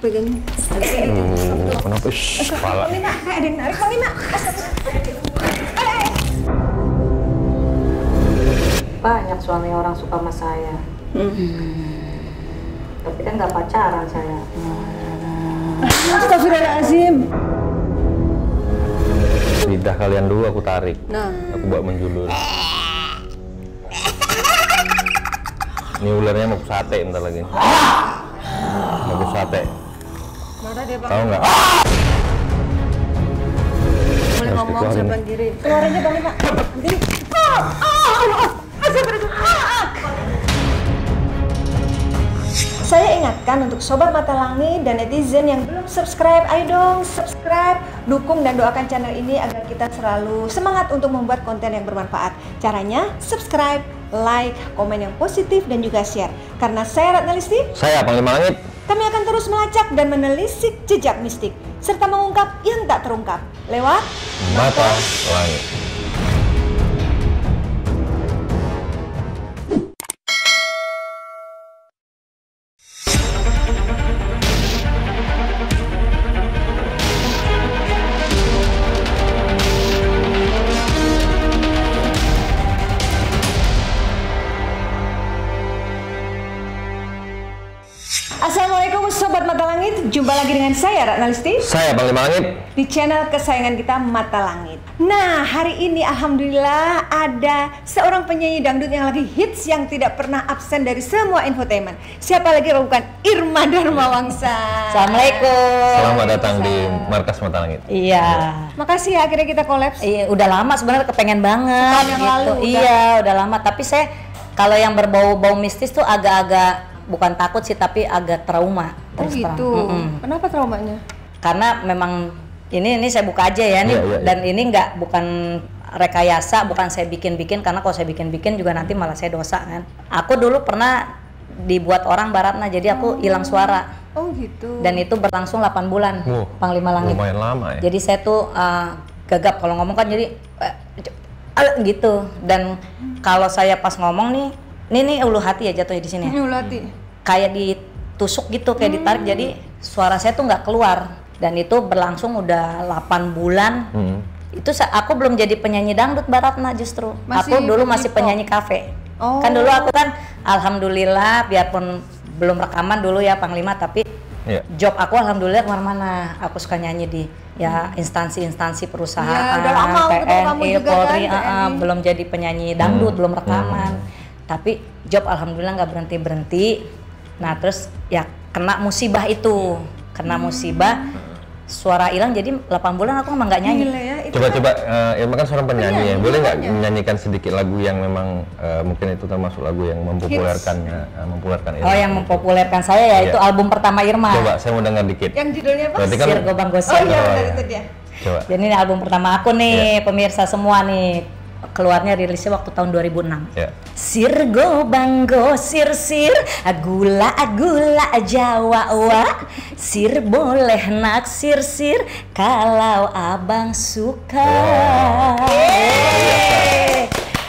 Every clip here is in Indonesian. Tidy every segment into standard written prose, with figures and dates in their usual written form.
pegangin. Kenapa? Kepala. Bang Lima, kayak ada yang narik Bang Lima. Banyak suami orang suka sama saya. Tapi kan nggak pacaran saya. Astagfirullahaladzim. Lidah kalian dulu aku tarik. Nah. Aku buat menjulur. Ini ularnya mau sate bentar lagi. Mau sate. Marah dia Bang. Tahu nggak? Boleh Harus ngomong dikeluarin. siapa diri. Keluar aja Bang Lima. Diri. Saya ingatkan untuk Sobat Mata Langit dan netizen yang belum subscribe, ayo dong subscribe, dukung dan doakan channel ini agar kita selalu semangat untuk membuat konten yang bermanfaat. Caranya subscribe, like, komen yang positif dan juga share. Karena saya Ratna Listi, Saya Panglima Langit. kami akan terus melacak dan menelisik jejak mistik serta mengungkap yang tak terungkap lewat Mata Langit. Assalamualaikum Sobat Mata Langit, jumpa lagi dengan saya Ratna Listi Saya Panglima Langit. di channel kesayangan kita Mata Langit. Nah, hari ini alhamdulillah ada seorang penyanyi dangdut yang lagi hits yang tidak pernah absen dari semua infotainment. Siapa lagi kalau bukan Irma Darmawangsa. Assalamualaikum. Selamat datang di Markas Mata Langit. Iya. Makasih ya akhirnya kita kolaps. Iya, udah lama sebenarnya kepengen banget. Setahun yang lalu udah. Iya, udah lama. Tapi saya kalau yang berbau-bau mistis tuh agak-agak bukan takut sih, tapi agak trauma. Oh terus terang. gitu. Kenapa traumanya? Karena memang ini saya buka aja ya nih. Iya. Dan ini bukan rekayasa, bukan saya bikin-bikin, karena kalau saya bikin-bikin juga nanti malah saya dosa kan. Aku dulu pernah dibuat orang Baratna, jadi aku hilang suara. Oh gitu. Dan itu berlangsung 8 bulan. Wow, Panglima Langit. lumayan lama ya. Jadi saya tuh gagap kalau ngomong kan, jadi gitu. Dan kalau saya pas ngomong nih, ini ulu hati ya jatuhnya di sini. Nyulati. Kayak ditusuk gitu, kayak ditarik, jadi suara saya tuh nggak keluar. Dan itu berlangsung udah 8 bulan. Itu aku belum jadi penyanyi dangdut Baratna justru. Masih Aku dulu masih hip hop. penyanyi kafe. Oh. Kan dulu aku kan alhamdulillah biarpun belum rekaman dulu ya Panglima, tapi Iya. job aku alhamdulillah kemana-mana. Aku suka nyanyi di ya instansi-instansi perusahaan, Iya, udah lama ketemu kamu TNI, juga Polri, kan, TNI. belum jadi penyanyi dangdut, belum rekaman. Tapi job alhamdulillah nggak berhenti-berhenti. Nah terus ya kena musibah itu, kena musibah, suara hilang, jadi 8 bulan aku emang nggak nyanyi. Gila ya, itu Coba-coba, Irma kan seorang penyanyi ya. Boleh nggak makanya. menyanyikan sedikit lagu yang memang mungkin itu termasuk lagu yang mempopulerkan Irma? Oh, yang mempopulerkan saya ya Iya. itu album pertama Irma. Coba, saya mau dengar dikit. yang judulnya apa? Berarti kan Sir Gobang Gosir. Oh iya, Oh, benar iya. itu dia. Coba. Jadi ini album pertama aku nih, pemirsa semua nih. Keluarnya rilisnya waktu tahun 2006. Ya. Sir Gobang Gosir sir, gula Jawa wa. Sir boleh naksir sir kalau abang suka.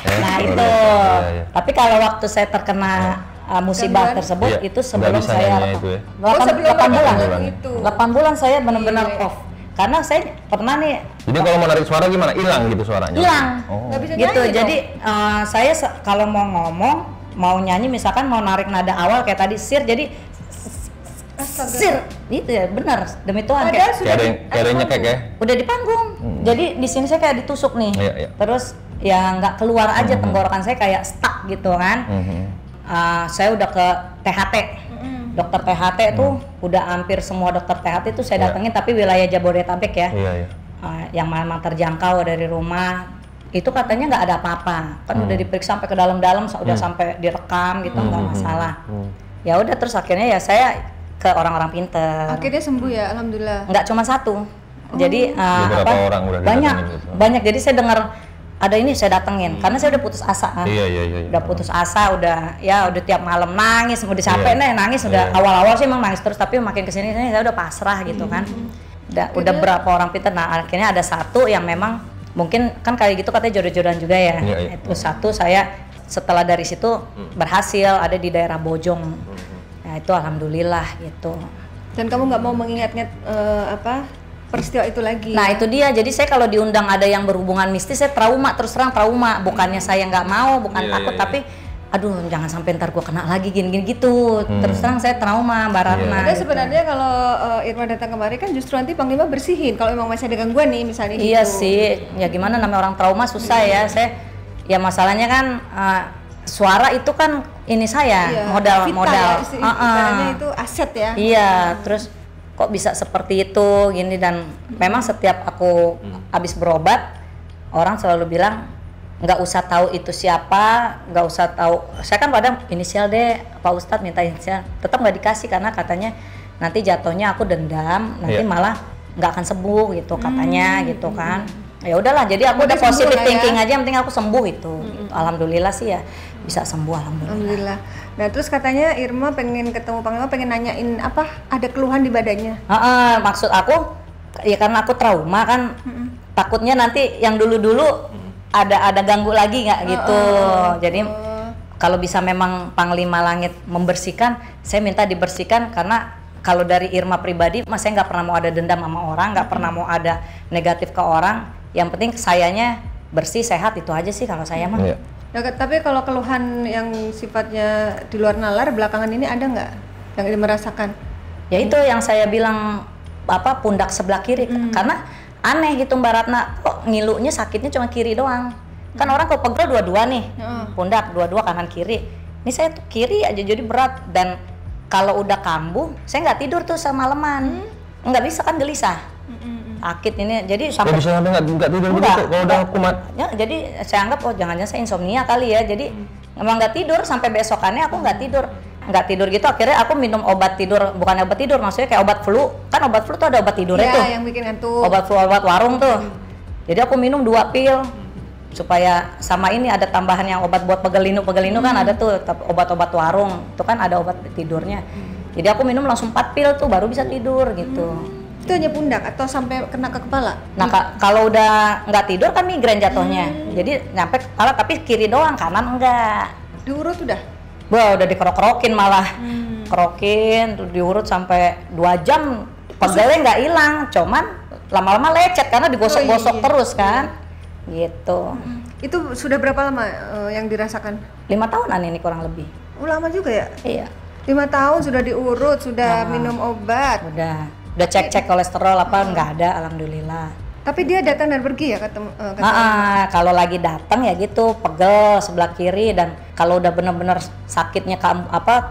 Ya, Nah luar itu. biasa. Iya. Tapi kalau waktu saya terkena musibah Gangguan. tersebut Iya, itu nggak sebelum bisa saya nyanyi itu ya? Oh, sebelum 8 bulan. rekaman itu. 8 bulan saya benar-benar Iya. off. Karena saya pernah nih Jadi kalau mau narik suara gimana? Hilang gitu suaranya? hilang. Oh. Nggak bisa Gitu. nyanyi Jadi saya kalau mau ngomong, mau nyanyi misalkan mau narik nada awal kayak tadi sir, jadi Astaga. sir gitu ya, benar demi Tuhan Padahal kayak sudah Kayak ada yang nyekek ya? udah di panggung. Jadi di sini saya kayak ditusuk nih. Iya, iya. Terus ya nggak keluar aja, tenggorokan saya kayak stuck gitu kan. Saya udah ke THT. Dokter THT tuh udah hampir semua dokter THT tuh saya datengin, tapi wilayah Jabodetabek ya. Iya, iya. Yang memang terjangkau dari rumah itu katanya nggak ada apa-apa, kan udah diperiksa sampai ke dalam-dalam, udah sampai direkam gitu, nggak masalah. Ya udah, terus akhirnya ya saya ke orang-orang pinter. Akhirnya sembuh ya, alhamdulillah. Nggak cuma satu, jadi Beberapa orang udah banyak didatengin gitu. banyak. Jadi saya dengar ada ini saya datengin karena saya udah putus asa kan. Iya. Udah putus asa, udah tiap malam nangis, mau disape Iya. nangis. Udah Iya. awal-awal sih emang nangis terus, tapi makin kesini saya udah pasrah gitu kan. Udah berapa orang pinter. Nah akhirnya ada satu yang memang mungkin kan kayak gitu katanya jodoh-jodohan juga ya. Iya. Itu satu saya setelah dari situ berhasil ada di daerah Bojong. Nah itu alhamdulillah gitu. Dan kamu nggak mau mengingat-ingat peristiwa itu lagi. Nah itu dia, jadi saya kalau diundang ada yang berhubungan mistis saya trauma, terus terang trauma. Bukannya saya nggak mau, bukan takut, tapi aduh jangan sampai ntar gue kena lagi gini-gini gitu. Terus terang saya trauma Mbak Ratna. Padahal sebenarnya kalau Irma datang kemari kan justru nanti Panglima bersihin kalau memang masih ada gangguan nih misalnya. Iya gitu. sih, ya gimana namanya orang trauma susah ya. Saya ya masalahnya kan suara itu kan ini saya modal. Ya, istilahnya itu aset ya. Iya, terus kok bisa seperti itu gini, dan memang setiap aku habis berobat orang selalu bilang nggak usah tahu itu siapa, nggak usah tahu. Saya kan kadang inisial deh Pak Ustadz, minta inisial, tetap nggak dikasih karena katanya nanti jatuhnya aku dendam, nanti malah nggak akan sembuh gitu katanya gitu kan. Ya udahlah, jadi aku udah positive thinking aja, yang penting aku sembuh itu. Gitu. Alhamdulillah sih ya bisa sembuh, alhamdulillah. Nah terus katanya Irma pengen ketemu Panglima, pengen nanyain apa, ada keluhan di badannya? Maksud aku ya karena aku trauma kan, takutnya nanti yang dulu-dulu ada ganggu lagi nggak gitu. Jadi kalau bisa memang Panglima Langit membersihkan, saya minta dibersihkan, karena kalau dari Irma pribadi, saya nggak pernah mau ada dendam sama orang, nggak pernah mau ada negatif ke orang. Yang penting sayanya bersih, sehat, itu aja sih kalau saya mah. Nah, tapi kalau keluhan yang sifatnya di luar nalar belakangan ini ada nggak yang merasakan? Ya itu yang saya bilang pundak sebelah kiri, karena aneh gitu Mbak Ratna, kok ngilunya sakitnya cuma kiri doang. Kan orang kalau pegel dua-dua nih, pundak dua-dua kanan kiri. Ini saya tuh kiri aja jadi berat, dan kalau udah kambuh saya nggak tidur tuh semalaman, nggak bisa kan, gelisah. Sakit ini, jadi sampai bisa sampai nggak tidur begitu kalau udah kumat. Ya, jadi saya anggap jangan-jangan saya insomnia kali ya, jadi emang nggak tidur sampai besokannya aku nggak tidur gitu. Akhirnya aku minum obat tidur, bukan obat tidur, maksudnya kayak obat flu, kan obat flu tuh ada obat tidurnya tuh, yang bikin ngantuk. obat flu, obat warung tuh. Jadi aku minum 2 pil supaya sama ini ada tambahan yang obat buat pegelinu kan ada tuh obat-obat warung itu kan ada obat tidurnya. Jadi aku minum langsung 4 pil tuh baru bisa tidur gitu. Itu hanya pundak atau sampai kena ke kepala? Nah kalau udah nggak tidur kan migrain jatuhnya. Jadi nyampe ke kepala tapi kiri doang, kanan enggak. Diurut udah? Wah udah dikerok-kerokin malah. Kerokin, tuh diurut sampai 2 jam. Pegelnya nggak hilang, cuman lama-lama lecet karena digosok-gosok terus kan. Gitu. Itu sudah berapa lama yang dirasakan? 5 tahunan ini kurang lebih. Lama juga ya? Iya. 5 tahun sudah diurut, sudah minum obat. Udah cek kolesterol apa nggak ada, alhamdulillah. Tapi dia datang dan pergi ya ketemu? Kalau lagi datang ya gitu, pegel sebelah kiri, dan kalau udah bener-bener sakitnya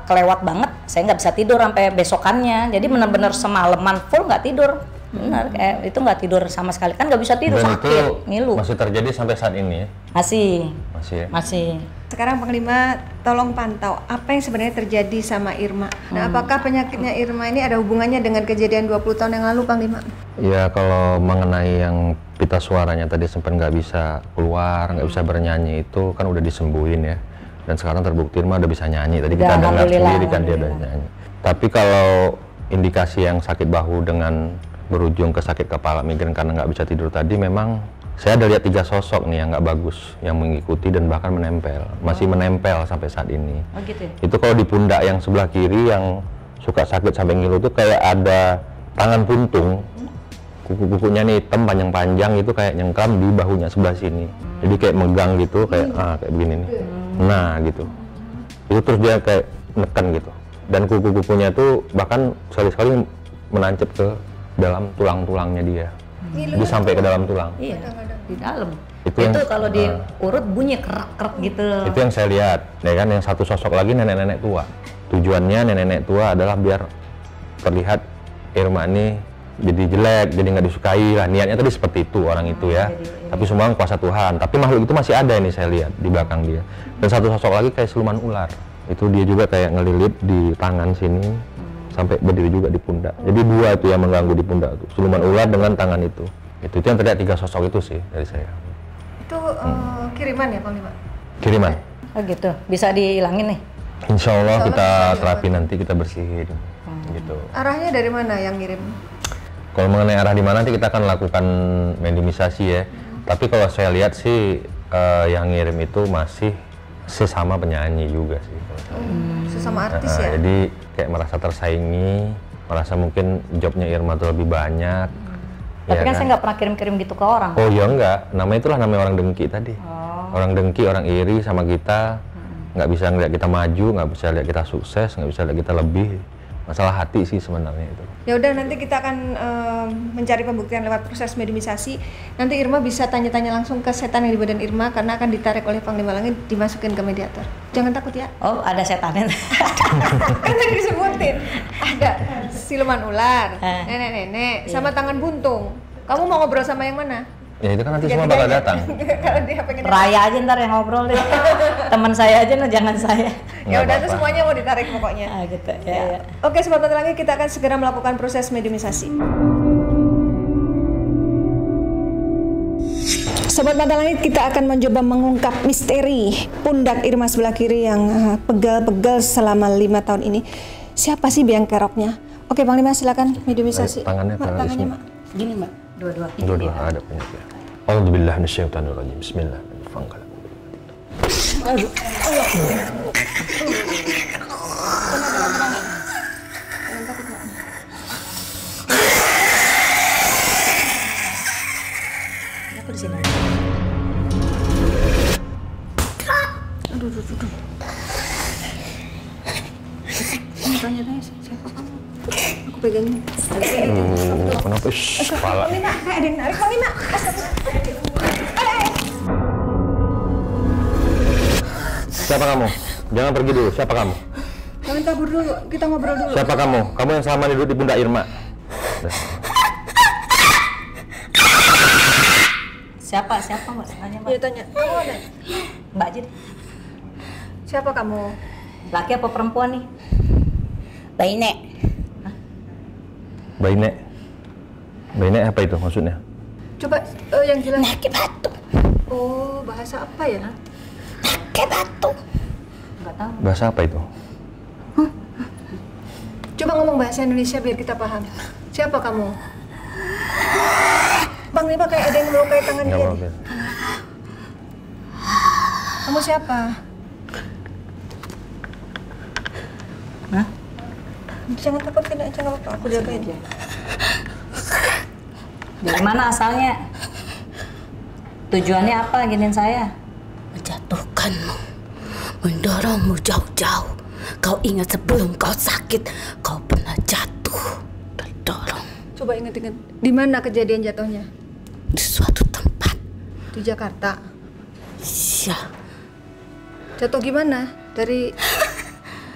kelewat banget, saya nggak bisa tidur sampai besokannya. Jadi bener-bener semalaman full nggak tidur. Benar, itu nggak tidur sama sekali, kan nggak bisa tidur, dan sakit, itu ngilu. Masih terjadi sampai saat ini ya? Masih. Sekarang Panglima tolong pantau apa yang sebenarnya terjadi sama Irma. Nah, apakah penyakitnya Irma ini ada hubungannya dengan kejadian 20 tahun yang lalu, Panglima? Ya, kalau mengenai yang pita suaranya tadi sempat nggak bisa keluar, nggak bisa bernyanyi, itu kan udah disembuhin ya. Dan sekarang terbukti Irma udah bisa nyanyi. Tadi kita dengar sendiri kan dia udah nyanyi. Tapi kalau indikasi yang sakit bahu dengan berujung ke sakit kepala migrain karena nggak bisa tidur tadi, memang saya ada lihat 3 sosok nih yang nggak bagus yang mengikuti dan bahkan menempel, masih menempel sampai saat ini. Gitu ya? Itu kalau di pundak yang sebelah kiri yang suka sakit sampai ngilu tuh kayak ada tangan puntung, kuku-kukunya nih hitam panjang-panjang, itu kayak nyengkram di bahunya sebelah sini. Jadi kayak megang gitu, kayak kayak begini nih. Nah gitu. Itu terus dia kayak neken gitu. Dan kuku-kukunya tuh bahkan sekali-sekali menancap ke dalam tulang-tulangnya dia. Jadi sampai ke dalam tulang. Iya, di dalam. Itu kalau diurut bunyi kerak-kerak gitu. Itu yang saya lihat, ya kan. Yang satu sosok lagi nenek-nenek tua. Tujuannya nenek-nenek tua adalah biar terlihat Irma ini jadi jelek, jadi nggak disukai lah. Niatnya tadi seperti itu orang itu ya. Tapi semua kuasa Tuhan. Tapi makhluk itu masih ada ini saya lihat di belakang dia. Dan satu sosok lagi kayak siluman ular. Itu dia juga kayak ngelilit di tangan sini. Sampai berdiri juga di pundak. Jadi 2 itu yang mengganggu di pundak itu. Siluman ular dengan tangan itu. Itu yang terlihat 3 sosok itu sih dari saya. Itu kiriman ya, Panglima? Kiriman. Oh gitu. Bisa dihilangin nih. Insya Allah kita terapi nanti, kita bersihin. Gitu. Arahnya dari mana yang ngirim? Kalau mengenai arah di mana nanti kita akan lakukan minimalisasi ya. Tapi kalau saya lihat sih yang ngirim itu masih sesama penyanyi juga sih. Sesama artis ya? Jadi kayak merasa tersaingi merasa mungkin jobnya Irma tuh lebih banyak. Tapi kan saya nggak pernah kirim-kirim gitu ke orang. Oh ya enggak, itulah namanya orang dengki tadi. Orang dengki, orang iri sama kita, nggak bisa ngeliat kita maju, nggak bisa lihat kita sukses, nggak bisa lihat kita lebih. Masalah hati sih sebenarnya itu. Ya udah, nanti kita akan mencari pembuktian lewat proses mediumisasi. Nanti Irma bisa tanya-tanya langsung ke setan yang di badan Irma, karena akan ditarik oleh Panglima Langit, dimasukin ke mediator. Jangan takut ya. Oh, ada setannya. Kan tadi disebutin ada siluman ular, nenek-nenek, sama tangan buntung. Kamu mau ngobrol sama yang mana? Ya itu kan nanti semua bakal datang. Kalau dia pengen Raya aja ntar yang ngobrol deh. Teman saya aja, nah jangan saya. Ya udah, tuh apa-apa. semuanya mau ditarik pokoknya. Gitu ya. Oke, Sobat Mata Langit, kita akan segera melakukan proses mediumisasi. Sobat Mata Langit, kita akan mencoba mengungkap misteri pundak Irma sebelah kiri yang pegal-pegal selama 5 tahun ini. Siapa sih biang keroknya? Oke, Panglima, silakan mediumisasi. Tangannya, Mak, tangannya, Mak. Gini Mbak, dua-dua. Dua-dua ada penyakit. A'udzubillahi minasyaitonirrajim. Bismillahirrahmanirrahim. Aku di sini. Aduh. Tanya-tanya siapa kamu? Aku pegangin. Kenapa? Kepala. Panglima, ada yang narik, Panglima. Siapa kamu? Jangan pergi dulu. Siapa kamu? Jangan kabur dulu, kita ngobrol dulu. Siapa kamu? Kamu yang selama ini duduk di pundak Irma. Siapa Mbak? Tanya Mbak. Iya, tanya. Kamu ada? Mbak Jin. Siapa kamu? Laki apa perempuan nih? Bainek. Bainek apa itu maksudnya? Coba yang jelas. Naki batu. Oh, bahasa apa ya? Naki batu. Nggak tahu. Bahasa apa itu? Coba ngomong bahasa Indonesia biar kita paham. Siapa kamu? Panglima kayak ada yang melukai tangan Nggak dia. apa-apa. Kamu siapa? Hah? Jangan takut, tidak aja, nggak apa-apa. Aku jagain dia. Dari mana asalnya? Tujuannya apa giniin saya? Menjatuhkanmu, mendorongmu jauh-jauh. Kau ingat sebelum kau sakit, kau pernah jatuh, terdorong Coba ingat-ingat. Di mana kejadian jatuhnya? di suatu tempat. Di Jakarta. Iya, Jatuh gimana?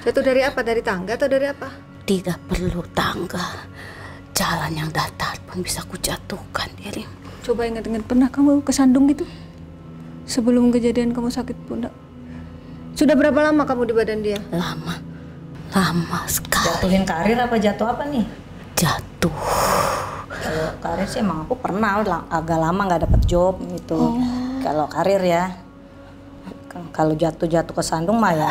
Jatuh dari apa? Dari tangga atau dari apa? tidak perlu tangga. Jalan yang datar pun bisa kujatuhkan dirimu. Coba ingat-ingat, pernah kamu kesandung gitu? Sebelum kejadian kamu sakit pundak. Sudah berapa lama kamu di badan dia? Lama sekali. Jatuhin karir apa jatuh apa nih? Jatuh. Kalau karir sih emang aku pernah agak lama nggak dapet job gitu. Kalau karir ya. Kalau jatuh ke sandung mah ya.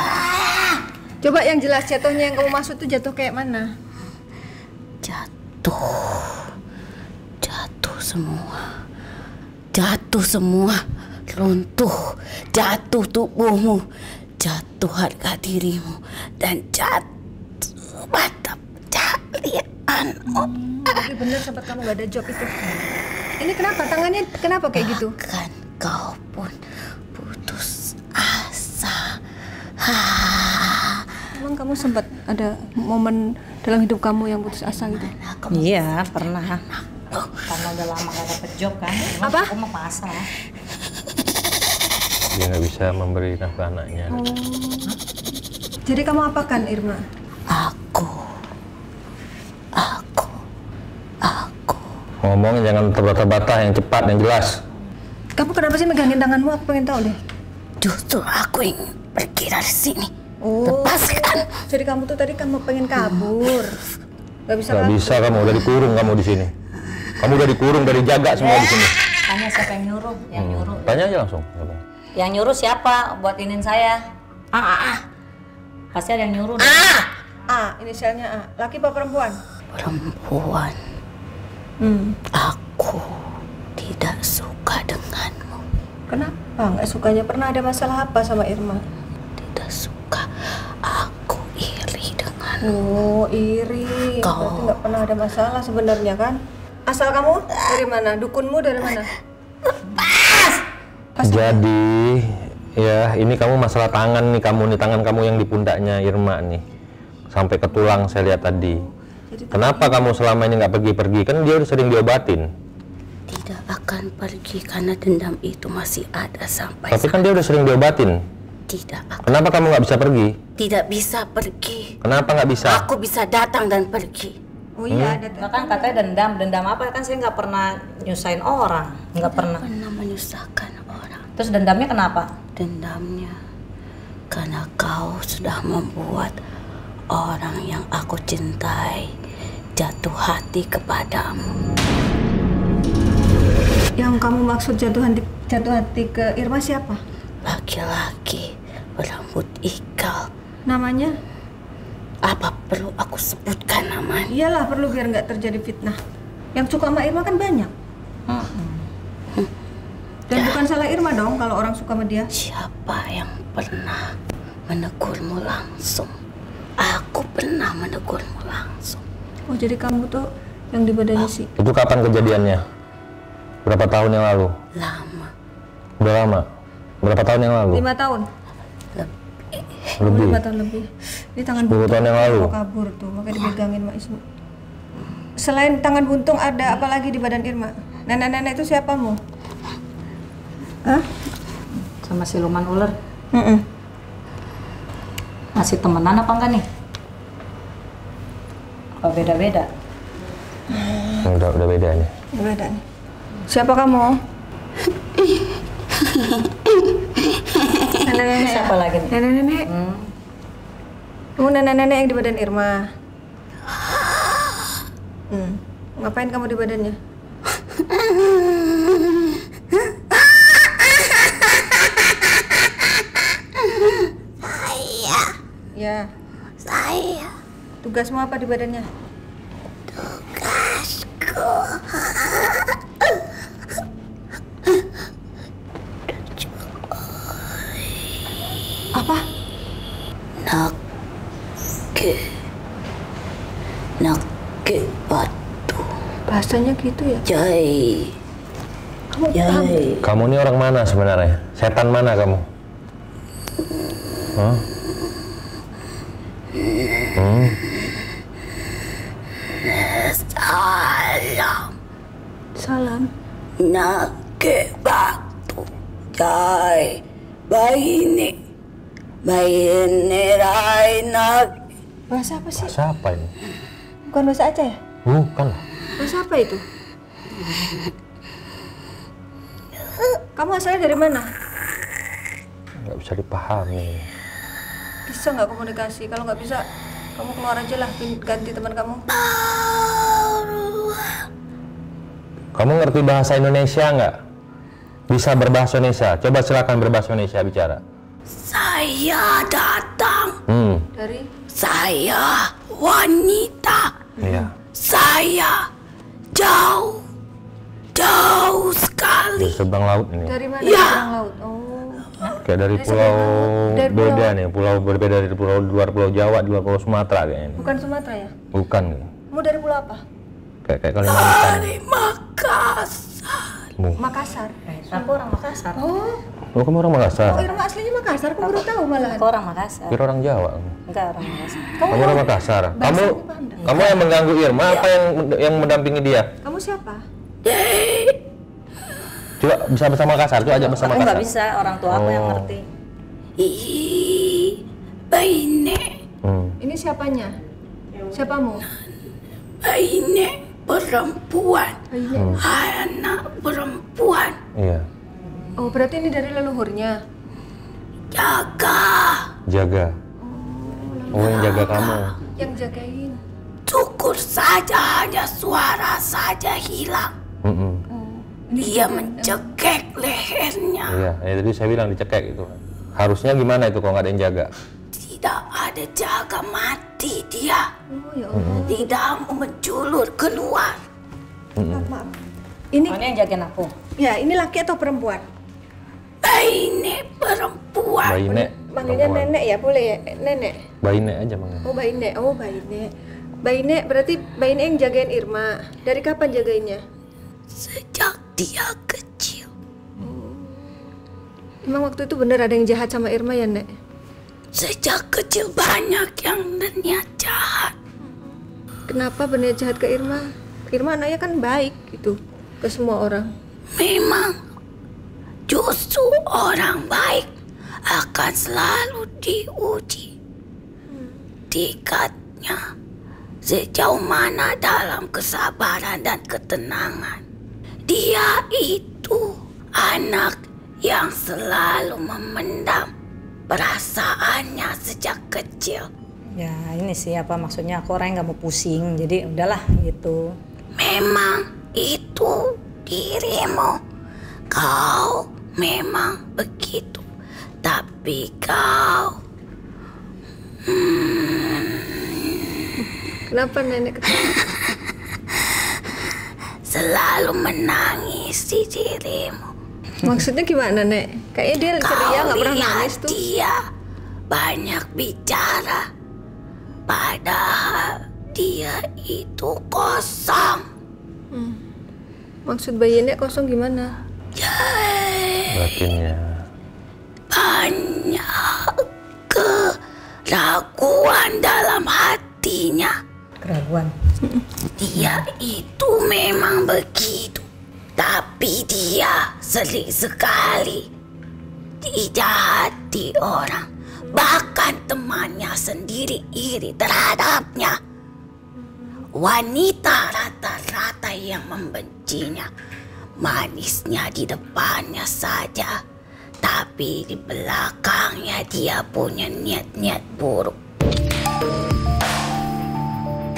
Coba yang jelas jatuhnya yang kamu maksud tuh jatuh kayak mana? Jatuh semua, runtuh, jatuh tubuhmu, jatuh harga dirimu, dan jatuh mata pencaharianmu. Tapi bener sempat kamu gak ada job itu. Ini kenapa? Tangannya kenapa kayak gitu? Kan kau pun putus asa. Emang kamu sempat ada momen dalam hidup kamu yang putus asa gitu? Iya pernah. Karena udah lama gak dapet job kan. Emang Apa? aku mau pasrah. Dia nggak bisa memberi nafkah anaknya. Jadi kamu apakan, Irma? Aku. Ngomong jangan terbata-bata, yang cepat, yang jelas. Kamu kenapa sih megangin tanganmu? Aku pengen tahu deh. Justru aku ingin pergi dari sini. Oh, Lepaskan. jadi kamu tuh tadi kamu pengen kabur. Gak bisa Nggak kabur. bisa, kamu udah dikurung kamu di sini. Kamu udah dikurung, dari jaga semua di sini. Tanya siapa yang nyuruh? Yang nyuruh. Tanya aja langsung. Yang nyuruh siapa buat inin saya? Pasti ada yang nyuruh. A, inisialnya A. Laki apa perempuan? Perempuan. Aku tidak suka denganmu. Kenapa? Nggak sukanya? Pernah ada masalah apa sama Irma? Tidak suka. Aku iri dengan Oh, iri. Berarti nggak pernah ada masalah sebenarnya kan? Asal kamu dari mana? Dukunmu dari mana? Jadi ya ini kamu masalah tangan nih, tangan kamu yang di pundaknya Irma nih sampai ke tulang saya lihat tadi. Kenapa kamu selama ini nggak pergi-pergi? Kan dia udah sering diobatin. Tidak akan pergi karena dendam itu masih ada sampai. Tapi kan dia udah sering diobatin. Tidak akan. Kenapa kamu nggak bisa pergi? Tidak bisa pergi. Kenapa nggak bisa? Aku bisa datang dan pergi. Oh iya, ada Bahkan katanya dendam apa kan saya nggak pernah nyusahin orang, nggak pernah. Pernah menyusahkan orang. Terus dendamnya kenapa? Dendamnya karena kau sudah membuat orang yang aku cintai jatuh hati kepadamu. Yang kamu maksud jatuh hati ke Irma siapa? Laki-laki berambut ikal. Namanya? Apa perlu aku sebutkan namanya? Iyalah, perlu biar nggak terjadi fitnah. Yang suka sama Irma kan banyak. Dan bukan salah Irma dong kalau orang suka sama dia. Siapa yang pernah menegurmu langsung? Aku pernah menegurmu langsung. Oh, jadi kamu tuh yang di badannya si. Itu kapan kejadiannya? Berapa tahun yang lalu? Lama. Udah lama? Berapa tahun yang lalu? 5 tahun. Lebih. 5 tahun lebih. Ini tangan 10 tahun yang lalu. Mau kabur tuh, makanya dipegangin Mak Ismu. Selain tangan buntung ada apa lagi di badan Irma? Nenek-nenek itu siapamu? Hah? Sama siluman ular. Mm-mm. Masih temenan apa enggak nih? Apa beda-beda? Udah beda nih. Beda nih. Siapa kamu? Nenek-nenek. Siapa lagi nih? Nenek-nenek. Kamu nenek-nenek yang di badan Irma. Ngapain kamu di badannya? Ya. Saya Tugasmu apa di badannya? tugasku Apa? Nake batu. Bahasanya gitu ya? Jai. Kamu paham? Kamu ini orang mana sebenarnya? Setan mana kamu? Hah? Salam. Salam. Nake batu. Jai. Baini rai nak. Bahasa apa sih? Bahasa apa ini? Bukan bahasa Aceh ya? Bukan lah. Bahasa apa itu? Kamu asalnya dari mana? Nggak bisa dipahami. Bisa nggak komunikasi? Kalau nggak bisa, kamu keluar aja lah, ganti teman kamu. Kamu ngerti bahasa Indonesia nggak? Bisa berbahasa Indonesia? Coba silakan berbahasa Indonesia bicara. Saya datang. Dari? Saya wanita. Iya. Saya jauh sekali. Dari seberang laut ini. Dari mana? Ya. Seberang laut. Oh. Kayak dari Dari pulau dari beda nih, pulau berbeda dari pulau luar Pulau Jawa, di luar Pulau Sumatera kayaknya. Bukan Sumatera ya? Bukan. Kamu dari pulau apa? Kayak Kalimantan. Dari Makassar. Makassar. Aku orang Makassar. Oh, kamu orang Makassar? Oh, Irma aslinya Makassar, aku baru tahu malahan. Aku orang Makassar. Kira orang Jawa. Enggak orang Makassar. Kamu orang Makassar. Bahasa ini paham dah. Kamu yang mengganggu Irma apa yang mendampingi dia? Kamu siapa? Coba bisa bahasa Makassar, coba aja bahasa Aku nggak Makassar. bisa, orang tua aku yang ngerti. Baine Ini siapanya? Siapamu? perempuan. Ini. Anak perempuan. Iya. Oh, berarti ini dari leluhurnya. Jaga. Oh, yang jaga kamu. Yang jagain. Cukur saja, hanya suara saja hilang. Dia mencekek lehernya. Iya, tadi saya bilang dicekek itu. Harusnya gimana itu kalau nggak ada yang jaga? Tidak ada jaga, mati dia. Oh ya Allah. Tidak menjulur keluar. Maaf. Ini Ini yang jagain aku. ya, ini laki atau perempuan? Baine perempuan. Bayi nek. Panggilnya perempuan. nenek ya, boleh ya? Nenek. Bayi Nek aja manggil. Oh, Bayi Nek. Oh, Bayi Nek. Bayi Nek berarti Bayi Nek yang jagain Irma. Dari kapan jagainnya? Sejak dia kecil. Emang waktu itu bener ada yang jahat sama Irma ya, Nek? Sejak kecil banyak yang berniat jahat. Kenapa berniat jahat ke Irma? Irma anaknya kan baik gitu ke semua orang. Memang justru orang baik akan selalu diuji. Tingkatnya sejauh mana dalam kesabaran dan ketenangan. Dia itu anak yang selalu memendam perasaannya sejak kecil. Ya ini sih apa maksudnya, aku orang yang nggak mau pusing, jadi udahlah gitu. Memang itu dirimu. Kau memang begitu. Tapi kau Kenapa nenek ketawa? selalu menangis di dirimu. Maksudnya gimana, Nek? Kayaknya dia ceria, nggak pernah lihat nangis tuh. dia banyak bicara, padahal dia itu kosong. Maksud Bayi Nek kosong gimana? Batinnya. Banyak keraguan dalam hatinya. Keraguan. Dia itu memang begitu, tapi dia sering sekali dijahati orang. Bahkan temannya sendiri iri terhadapnya. Wanita rata-rata yang membencinya. Manisnya di depannya saja, tapi di belakangnya dia punya niat-niat buruk.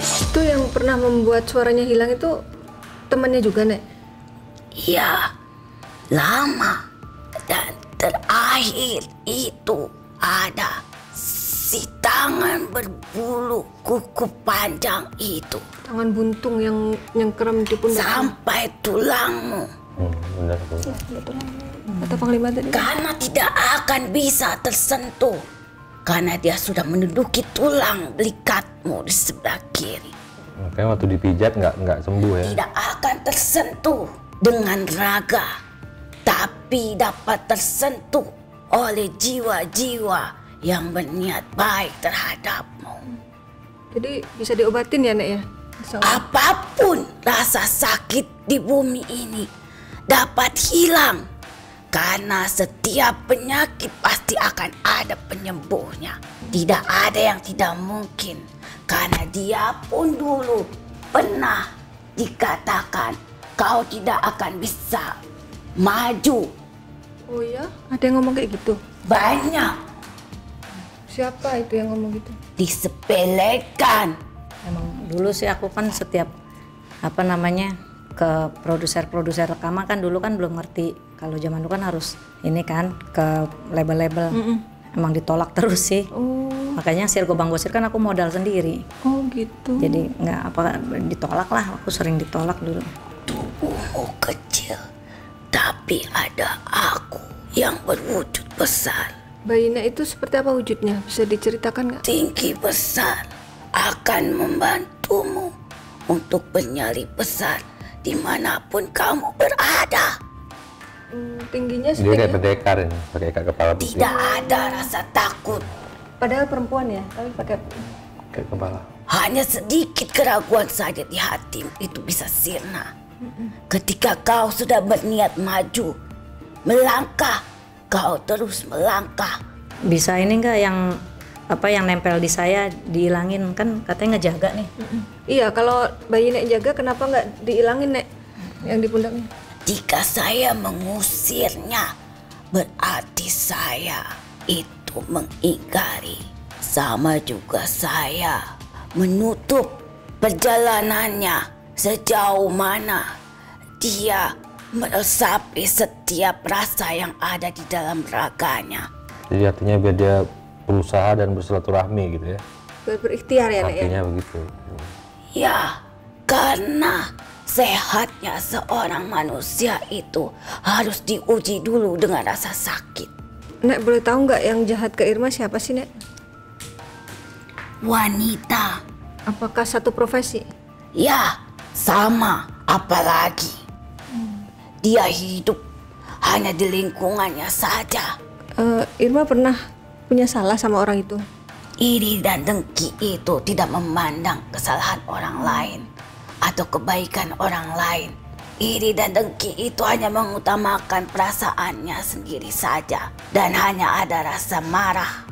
Itu yang pernah membuat suaranya hilang itu temannya juga, Nek? Ya, lama. Dan terakhir itu ada si tangan berbulu kuku panjang itu. Tangan buntung yang nyengkeram di pundak. Sampai tulangmu. Benar Bu. Kata Panglima tadi. Karena tidak akan bisa tersentuh. Karena dia sudah menduduki tulang belikatmu di sebelah kiri. Makanya waktu dipijat nggak sembuh ya. Tidak akan tersentuh dengan raga, tapi dapat tersentuh oleh jiwa-jiwa yang berniat baik terhadapmu. Jadi bisa diobatin ya, Nek ya? Insya Allah. Apapun rasa sakit di bumi ini dapat hilang, karena setiap penyakit pasti akan ada penyembuhnya. Tidak ada yang tidak mungkin, karena dia pun dulu pernah dikatakan kau tidak akan bisa maju. Oh ya? Ada yang ngomong kayak gitu? Banyak Siapa itu yang ngomong gitu? disepelekan. Emang dulu sih aku kan setiap apa namanya ke produser rekaman kan dulu kan belum ngerti kalau zaman dulu kan harus ini kan ke label-label. Emang ditolak terus sih. Oh, Makanya Sirgo Bang Gosir kan aku modal sendiri. oh gitu. Jadi nggak apa ditolak lah, aku sering ditolak dulu. Tubuhmu kecil, tapi ada aku yang berwujud besar. Bayi Nek itu seperti apa wujudnya? Bisa diceritakan nggak? Tinggi besar akan membantumu untuk bernyali besar dimanapun kamu berada. Tingginya Dia setinggi. kayak pendekar ini, pakai ikat kepala putih. Tidak ada rasa takut. Padahal perempuan ya, tapi pakai. Kayak kepala. Hanya sedikit keraguan saja di hatimu itu bisa sirna. Ketika kau sudah berniat maju, melangkah, kau terus melangkah. Bisa ini enggak yang apa yang nempel di saya dihilangin, kan katanya ngejaga nih. Iya, kalau Bayi Nek jaga, kenapa nggak dihilangin, Nek? Yang di pundaknya. Jika saya mengusirnya, berarti saya itu mengingkari. Sama juga saya menutup perjalanannya sejauh mana dia meresapi setiap rasa yang ada di dalam raganya. Jadi artinya biar dia berusaha dan bersilaturahmi gitu ya. Berikhtiar ya, Nek ya? Artinya begitu. Ya, karena sehatnya seorang manusia itu harus diuji dulu dengan rasa sakit. Nek boleh tahu nggak yang jahat ke Irma siapa sih, Nek? Wanita. Apakah satu profesi? Ya, sama. Apalagi dia hidup hanya di lingkungannya saja. Irma pernah punya salah sama orang itu? Iri dan dengki itu tidak memandang kesalahan orang lain atau kebaikan orang lain. Iri dan dengki itu hanya mengutamakan perasaannya sendiri saja dan hanya ada rasa marah.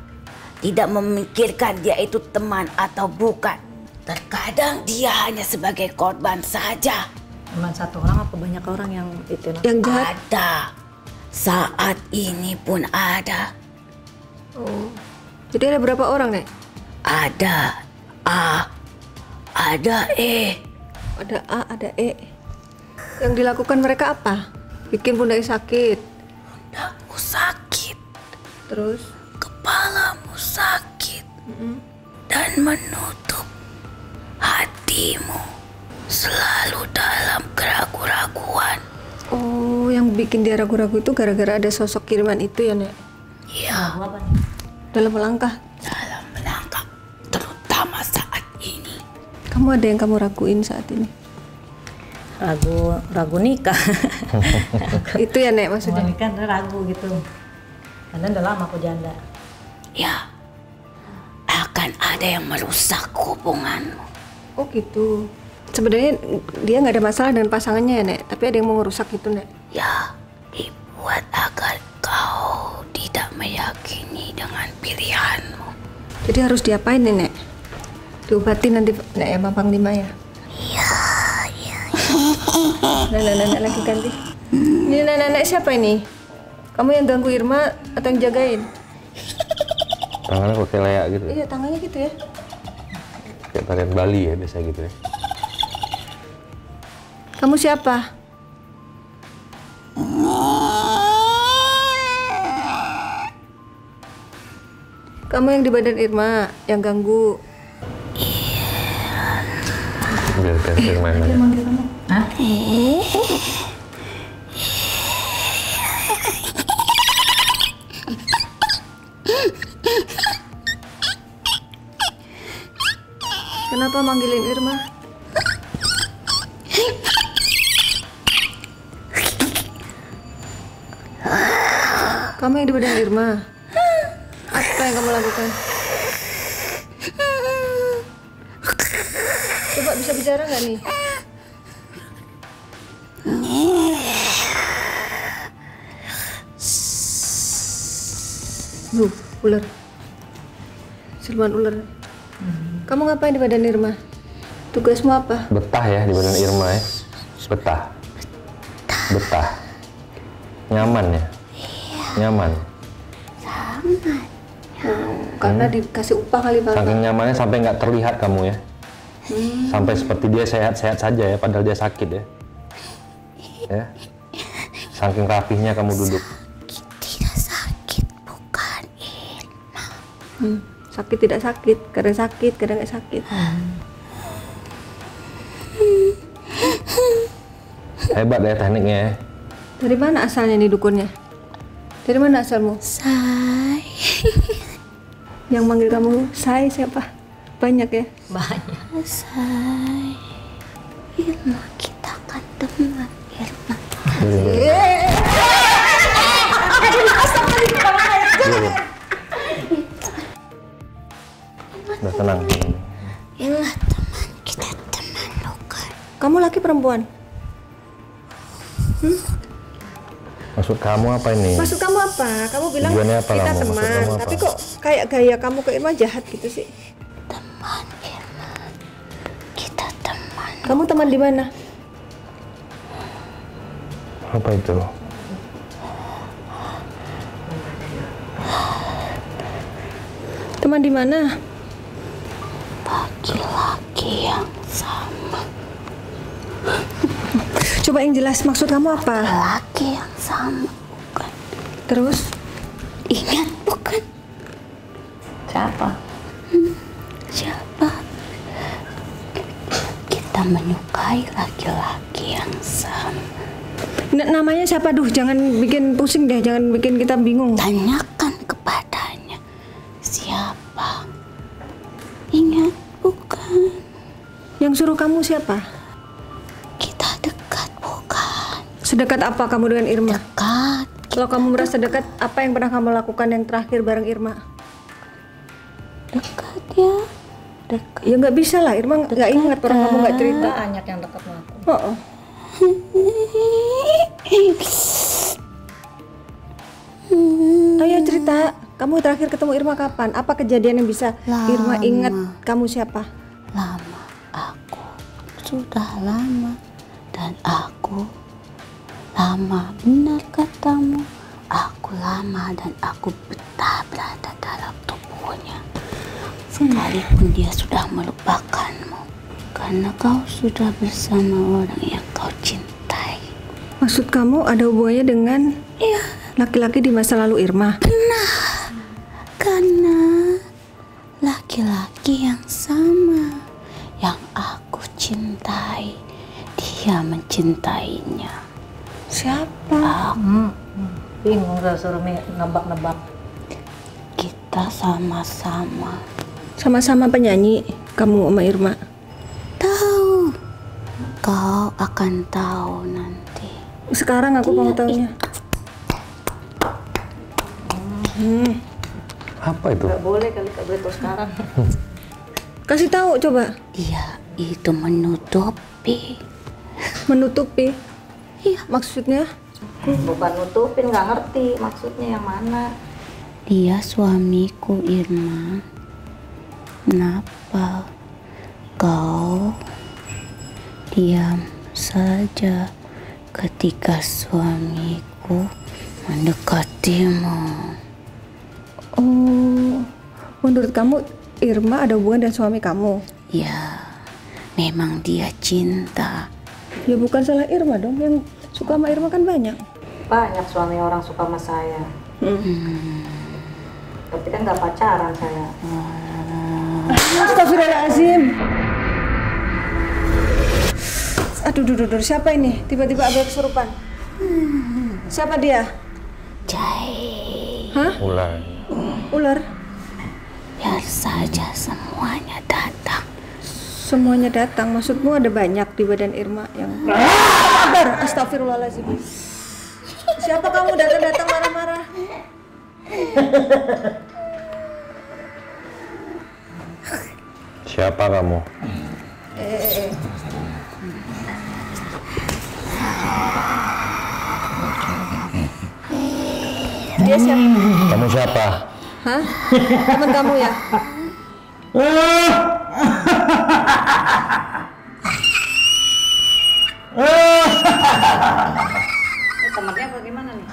Tidak memikirkan dia itu teman atau bukan. Terkadang dia hanya sebagai korban saja. Cuma satu orang apa banyak orang yang itu? Yang jahat? Ada. Saat ini pun ada. Oh. Jadi ada berapa orang, Nek? Ada A, ada E. Ada A, ada E. Yang dilakukan mereka apa? Bikin Bunda sakit. Pundamu sakit, Terus? kepalamu sakit, dan menutup hatimu selalu dalam keraguan-raguan. Oh, yang bikin dia ragu-ragu itu gara-gara ada sosok kiriman itu ya, Nek? Ya, Dalam melangkah. dalam melangkah, terutama saat ini. Kamu ada yang kamu raguin saat ini? Ragu nikah. Itu ya, Nek, maksudnya? Mau nikah ragu gitu. Karena udah lama aku janda. Ya, akan ada yang merusak hubunganmu. Oh gitu. Sebenarnya dia nggak ada masalah dengan pasangannya ya, Nek, tapi ada yang mau ngerusak itu, Nek. Ya, dibuat agar kau tidak meyakini dengan pilihanmu. Jadi harus diapain nih, Nek? Diobatin nanti, Nek, ya, Bang Panglima ya? Iya. Nenek lagi ganti. Ini nenek siapa ini? Kamu yang ganggu Irma atau yang jagain? Tangannya pakai leak gitu. Iya, tangannya gitu ya. Kayak tarian Bali ya biasa gitu ya. Kamu siapa? Kamu yang di badan Irma, yang ganggu. Biar Firman aja. Hah? Kenapa manggilin Irma? Kamu yang di badan Irma. Apa yang kamu lakukan? Coba bisa bicara nggak nih? Ular. Siluman ular. Kamu ngapain di badan Irma? Tugasmu apa? Betah ya di badan Irma ya. Betah. Betah. Nyaman ya. Nyaman. Karena dikasih upah kali Pak. Saking nyamannya sampai nggak terlihat kamu ya. Sampai seperti dia sehat-sehat saja ya, padahal dia sakit ya. Ya. Saking rapihnya kamu duduk. Tidak sakit, bukan Irma. Sakit tidak sakit, kadang sakit, kadang nggak sakit. Hebat ya tekniknya ya. Dari mana asalnya nih dukunnya? Dari mana asalmu? Say. Yang manggil kamu Say siapa? Banyak ya? Banyak. Say. Irma, kita kan teman, Irma. Udah tenang. Irma teman, kita teman bukan. Kamu laki perempuan? Maksud kamu apa ini? Maksud kamu apa? Kamu bilang Tujuannya apa kita kamu? Maksud teman, kamu apa? tapi kok kayak gaya kamu ke Irma jahat gitu sih? Teman, Irma. Kita teman. Kamu teman di mana? Apa itu? Teman di mana? Laki-laki yang sama. Coba yang jelas maksud kamu apa? Laki yang sama, bukan. Terus? Ingat, bukan? Siapa? Siapa? Kita menyukai laki-laki yang sama. Namanya siapa? Duh, jangan bikin pusing deh, jangan bikin kita bingung. Tanyakan suruh kamu siapa? Kita dekat bukan? Sedekat apa kamu dengan Irma? Dekat. Kalau kamu merasa dekat, apa yang pernah kamu lakukan yang terakhir bareng Irma? Dekat ya. Dekat. Ya nggak bisa lah, Irma nggak ingat, orang kamu nggak cerita. Banyak yang dekat sama aku. Oh. Ayo cerita, kamu terakhir ketemu Irma kapan? Apa kejadian yang bisa Irma ingat kamu siapa? Lama. Aku sudah lama. Dan aku lama, benar katamu. Aku lama dan aku betah berada dalam tubuhnya. Sekalipun dia sudah melupakanmu, karena kau sudah bersama orang yang kau cintai. Maksud kamu ada hubungannya dengan laki-laki di masa lalu Irma? Karena laki-laki yang sama yang aku cintai, dia mencintainya. Siapa? Bingung gak suruh nebak-nebak. Kita sama-sama Sama-sama penyanyi, kamu sama Irma? tahu. Kau akan tahu nanti. Sekarang aku mau taunya. Apa itu? Gak boleh kali, gak boleh tahu sekarang. Kasih tahu coba. Dia itu menutupi. Menutupi. Iya, maksudnya? Bukan nutupin, nggak ngerti maksudnya yang mana. Dia suamiku, Irma. Kenapa kau diam saja ketika suamiku mendekatimu? Oh, menurut kamu Irma ada hubungan dengan suami kamu? Ya, memang dia cinta. Ya bukan salah Irma dong, yang suka sama Irma kan banyak. Banyak suami orang suka sama saya. Tapi kan nggak pacaran saya. Astagfirullahaladzim. Aduh, siapa ini? Tiba-tiba ada kesurupan. Siapa dia? Jai, Hah? Ular. Ular? biar saja semuanya datang. Semuanya datang, maksudmu ada banyak di badan Irma yang... Sabar, astagfirullahaladzim. Siapa kamu datang-datang marah-marah? Siapa kamu? Dia siapa? Kamu siapa? Hah? Teman kamu ya? Ini temannya apa gimana nih?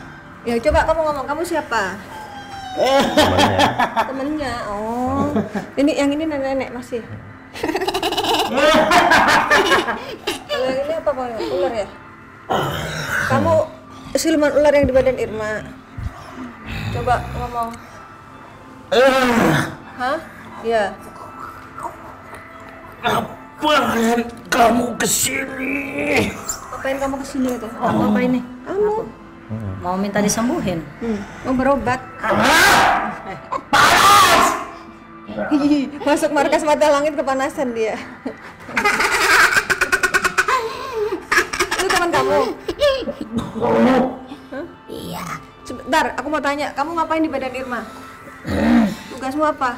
Ya coba kamu ngomong, kamu siapa? Temannya. Temennya, oh. Ini yang ini nenek-nenek masih. Kalau yang ini apa kamu? Ular ya? Kamu siluman ular yang di badan Irma. Coba ngomong. Hah? Iya. Ngapain kamu kesini? Ngapain kamu kesini itu? Apa ini? Kamu? Mau minta disembuhin? Mau berobat? Ih, masuk markas mata langit kepanasan dia. Itu teman kamu? Iya, Sebentar, aku mau tanya, kamu ngapain di badan Irma? Tugasmu apa?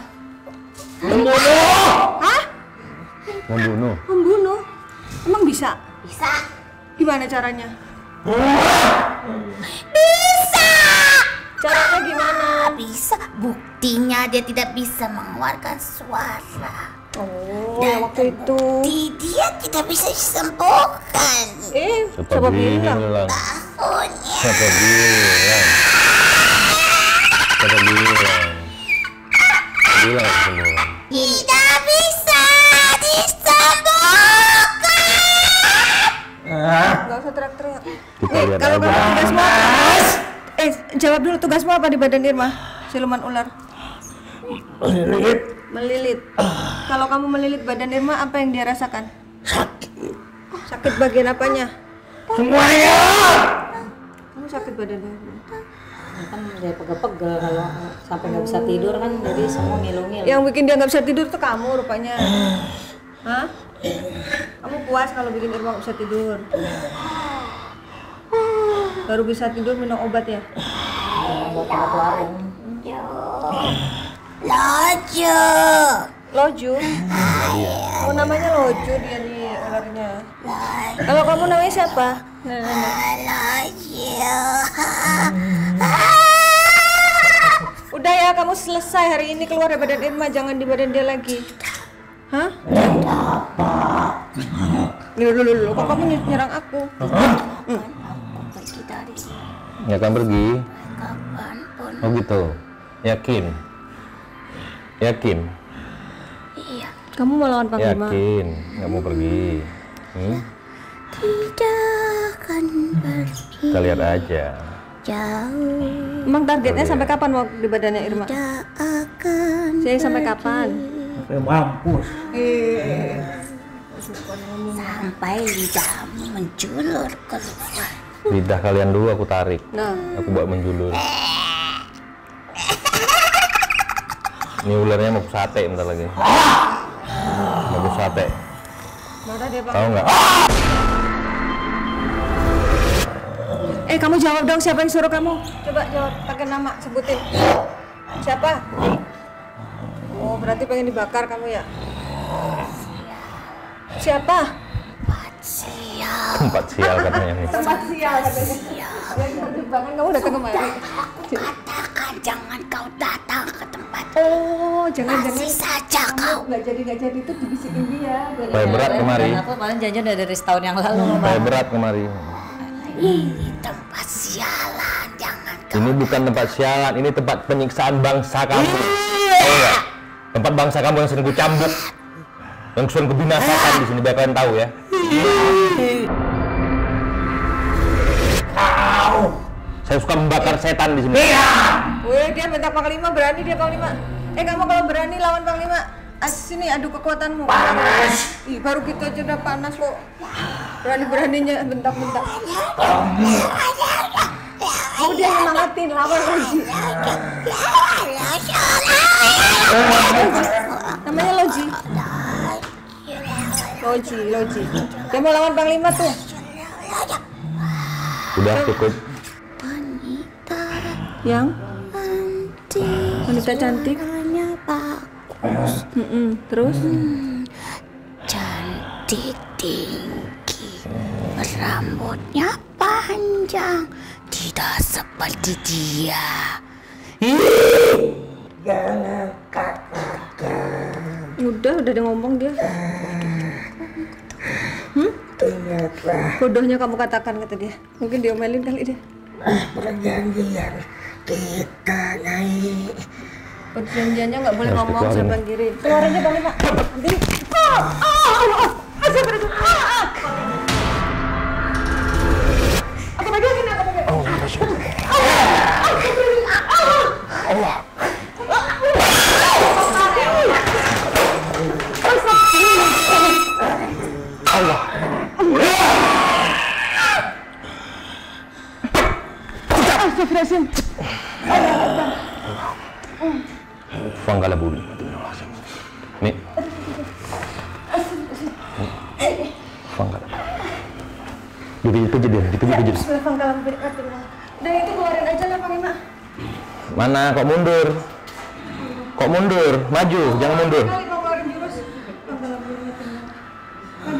Hah? Membunuh. Membunuh? Emang bisa? bisa. Gimana caranya? Bisa. Caranya gimana? Bisa. Buktinya dia tidak bisa mengeluarkan suara. Oh, yang waktu itu. Dia tidak bisa disembuhkan. Siapa bilang? Tahunnya. Siapa bilang? Siapa bilang? Bilang semua. Tidak bisa disembuhkan. Gak usah teriak-teriak. Kita lihat Kalau aja. kamu tugasmu apa? Jawab dulu, tugasmu apa di badan Irma? Siluman ular. Melilit. Kalau kamu melilit badan Irma, apa yang dia rasakan? Sakit Sakit bagian apanya? semuanya. Kamu sakit badannya? Kan dia pegel-pegel kalau sampai nggak bisa tidur kan, jadi semua ngilu-ngilu. Yang bikin dia nggak bisa tidur tuh kamu rupanya. Hah? Kamu puas kalau bikin Irma bisa tidur? Baru bisa tidur minum obat ya? Lojo. Loju? Oh namanya Loju dia di ularnya. Kalau kamu namanya siapa? Lojo. Udah ya, kamu selesai hari ini keluar dari badan Irma, jangan di badan dia lagi. Hah? Loh, kok kamu nyerang aku? Pergi dari Ya kan pergi. kapanpun. Oh gitu. Yakin? Yakin? Iya. Kamu mau lawan Panglima? Yakin? Nggak mau pergi? Tidak akan pergi Kita lihat aja. jauh. Emang targetnya sampai kapan mau di badannya Irma? Tidak akan Saya sampai kapan? Mampus. sampai lidahmu menjulur keluar. Lidah kalian dulu aku tarik. Nah, Aku bawa menjulur. Ini ularnya mau sate bentar lagi. Mau sate. marah dia Pak. Tahu nggak? Kamu jawab dong, siapa yang suruh kamu? Coba jawab, pakai nama, sebutin. Siapa? Oh, berarti pengen dibakar kamu ya? Siapa? Sial. Tempat sial katanya nih. Tempat sial katanya. Bahkan kamu datang kemari. Katakan jangan kau datang ke tempat. Oh, jangan-jangan Masih saja kau. nggak jadi itu dibisikin dia. Kayak berat kemari. Dan aku paling janjian udah dari setahun yang lalu. Kayak berat kemari. Ini tempat sialan, jangan kau. Ini bukan tempat sialan, ini tempat penyiksaan bangsa kamu. Tahu nggak? Tempat bangsa kamu yang sering ku cambuk, yang sering kubinasakan di sini. Biar kalian tahu ya. Saya suka membakar setan di sini. Wih, dia minta Panglima, berani dia Panglima. Kamu kalau berani lawan Panglima, sini adu kekuatanmu. Panas. Ih, baru gitu aja udah panas kok. Berani-beraninya bentak-bentak. Mau dia nyemangatin, lawan lagi. Namanya Loji. Loji. Dia mau lawan Panglima tuh. Udah cukup. Yang wanita cantik. Hanya bagus, Terus cantik tinggi, rambutnya panjang, tidak seperti dia. udah dia ngomong dia. Bodohnya kamu katakan, kata dia. Mungkin diomelin kali dia. Perjanjian kita naik. Perjanjiannya nggak boleh Harus ngomong dikeluarin. sampai kiri. Keluarin aja Panglima. Nanti. Aku pegangin, aku pegangin. Fanggalabul. Nih. Fanggalabul. Dipijit. Bismillah, Fanggalam, udah itu keluarin aja lah Panglima. Mana? Kok mundur? Kok mundur? Maju, jangan mundur. Kali mau keluarin jurus. Fanggalam.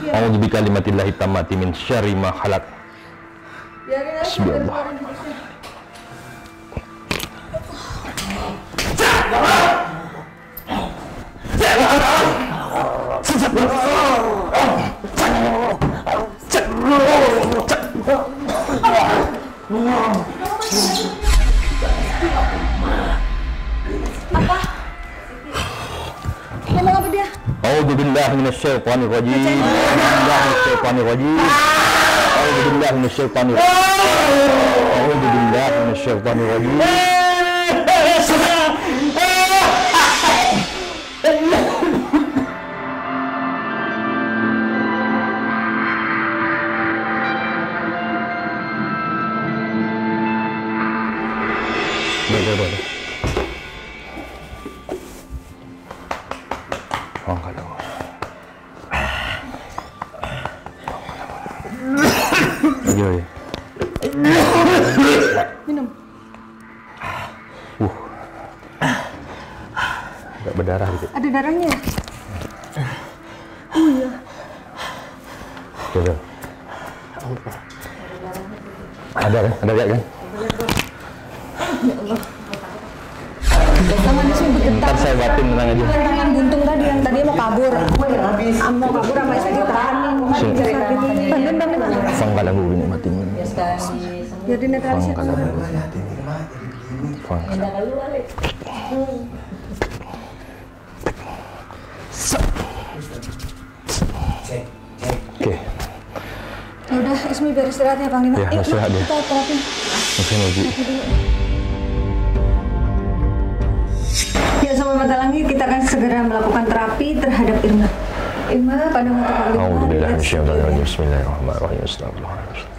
A'udzu bikalimatillahi tammati min syarri ma khalaq. Biarin aja Bismillah. keluarin jurusnya. Ngomong apa dia? A'udzu billahi minasyaitonir rajim. A'udzu billahi minasyaitonir rajim. A'udzu billahi minasyaitonir rajim. Udah. Oh, enggak ada. lagi. Minum. Agak berdarah dikit. Ada darahnya. Oh iya. Coba. Ada kan? Ada lihat kan? Tangan sih bergetar. Ntar saya batin, tenang aja. Tangan buntung tadi yang tadi mau kabur. Mau kabur sama saya ditahanin. Bantuin. Fangkal aku ini mati. Biar dinetralisir. Fangkal aku. Fangkal. Oke. Ya udah, Ismi biar istirahat ya Panglima. Ya, istirahat deh. Kita terapi. Mungkin lagi. Ya, Sobat Mata Langit, kita akan segera melakukan terapi terhadap Irma. Irma, pada mata Panglima. A'udzubillahi minasyaitonirrajim. Bismillahirrahmanirrahim. Astagfirullahaladzim.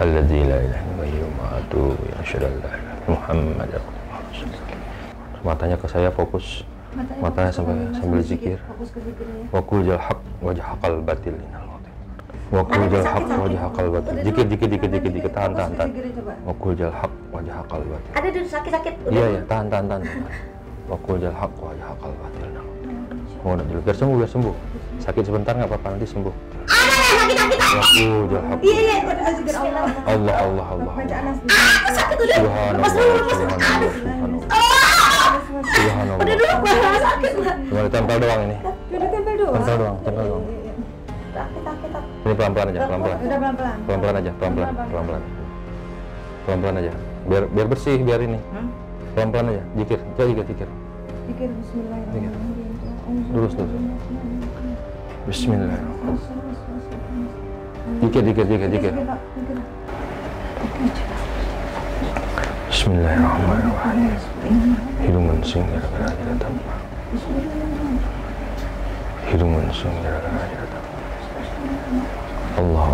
Alladzi la ilaha illa huwa atubu ilaih. Asyhadu an la ilaha illallah Muhammadar Rasulullah. Matanya ke saya, fokus. Matanya sambil zikir. Fokus ke zikirnya. Wakul jal haq wajhaqal batil innal batil. Wakul jal haq wajhaqal batil. Dikit. Tahan. Wakul jal haq wajhaqal batil. Ada dulu sakit-sakit. Iya, tahan. Wakul jal haq wajhaqal batil. Mau dulu biar sembuh. Sakit sebentar nggak apa-apa, nanti sembuh. Sakit. Wakul jal haq. Iya, zikir Allah. Allah. Bacaan asli. Sakit udah. Subhanallah. Udah dulu sakit. Cuma ditempel doang ini. Udah tempel doang. Tempel doang. Sakit. Ini pelan-pelan aja, pelan-pelan. Udah pelan-pelan. Pelan-pelan aja. Biar bersih, biar ini. Pelan-pelan aja. Zikir. Zikir bismillahirrahmanirrahim. Lurus. Bismillahirrahmanirrahim. Zikir. Bismillahirrahmanirrahim. Hidungan sing gara-gara datang. Allah.